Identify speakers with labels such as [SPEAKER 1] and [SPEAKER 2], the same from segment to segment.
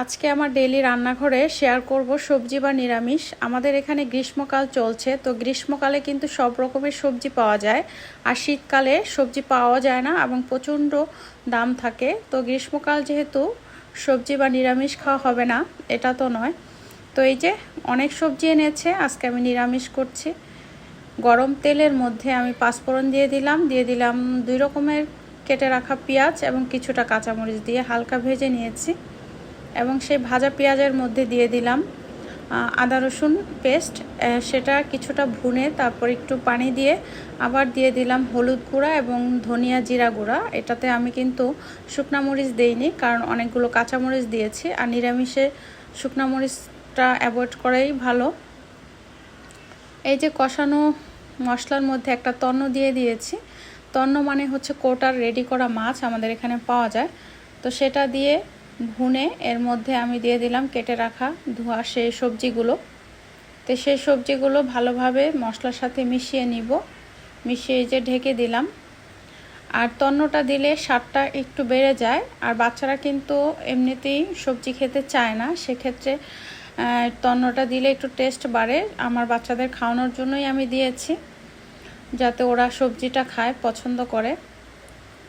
[SPEAKER 1] আজকে আমার ডেইলি রান্নাঘরে শেয়ার করব সবজি বা নিরামিষ। আমাদের এখানে গ্রীষ্মকাল চলছে, তো গ্রীষ্মকালে কিন্তু সব রকমের সবজি পাওয়া যায়, আর শীতকালে সবজি পাওয়া যায় না এবং প্রচণ্ড দাম থাকে। তো গ্রীষ্মকাল যেহেতু সবজি বা নিরামিষ খাওয়া হবে না এটা তো নয়। তো এই যে অনেক সবজি এনেছে, আজকে আমি নিরামিষ করছি। গরম তেলের মধ্যে আমি পাঁচফোড়ন দিয়ে দিলাম 2 রকমের কেটে রাখা পেঁয়াজ এবং কিছুটা কাঁচামরিচ দিয়ে হালকা ভেজে নিয়েছি। এবং সেই ভাজা পেঁয়াজের মধ্যে দিয়ে দিলাম আদা রসুন পেস্ট, সেটা কিছুটা ভুনে তারপর একটু পানি দিয়ে আবার দিয়ে দিলাম হলুদ গুঁড়া এবং ধনিয়া জিরা গুঁড়া। এটাতে আমি কিন্তু শুকনা মরিচ দেইনি, কারণ অনেকগুলো কাঁচামরিচ দিয়েছি, আর নিরামিষে শুকনা মরিচটা অ্যাভয়েড করাই ভালো। এই যে কষানো মশলার মধ্যে একটা তন্ন দিয়ে দিয়েছি। তন্ন মানে হচ্ছে কোটার রেডি করা মাছ, আমাদের এখানে পাওয়া যায়। তো সেটা দিয়ে ভুনে এর মধ্যে আমি দিয়ে দিলাম কেটে রাখা ধোয়া সেই সবজিগুলো। তো সেই সবজিগুলো ভালোভাবে মশলার সাথে মিশিয়ে নিব। মিশিয়ে যে ঢেকে দিলাম। আর তন্নটা দিলে স্বাদটা একটু বেড়ে যায়, আর বাচ্চারা কিন্তু এমনিতেই সবজি খেতে চায় না, সেক্ষেত্রে তন্নটা দিলে একটু টেস্ট বাড়ে। আমার বাচ্চাদের খাওয়ানোর জন্যই আমি দিয়েছি, যাতে ওরা সবজিটা খায়, পছন্দ করে।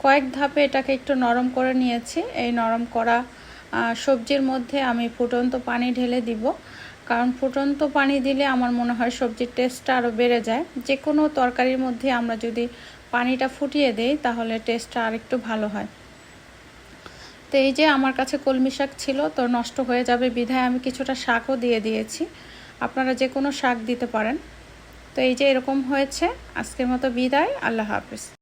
[SPEAKER 1] কয়েক ধাপে এটাকে একটু নরম করে নিয়েছি। এই নরম করা সবজির মধ্যে আমি ফুটন্ত পানি ঢেলে দিব, কারণ ফুটন্ত পানি দিলে আমার মনে হয় সবজির টেস্টটা আরও বেড়ে যায়। যে কোনো তরকারির মধ্যে আমরা যদি পানিটা ফুটিয়ে দেই তাহলে টেস্টটা আরেকটু ভালো হয়। তো এই যে আমার কাছে কলমি শাক ছিল, তো নষ্ট হয়ে যাবে বিধায় আমি কিছুটা শাকও দিয়ে দিয়েছি। আপনারা যে কোনো শাক দিতে পারেন। তো এই যে এরকম হয়েছে। আজকের মতো বিদায়, আল্লাহ হাফেজ।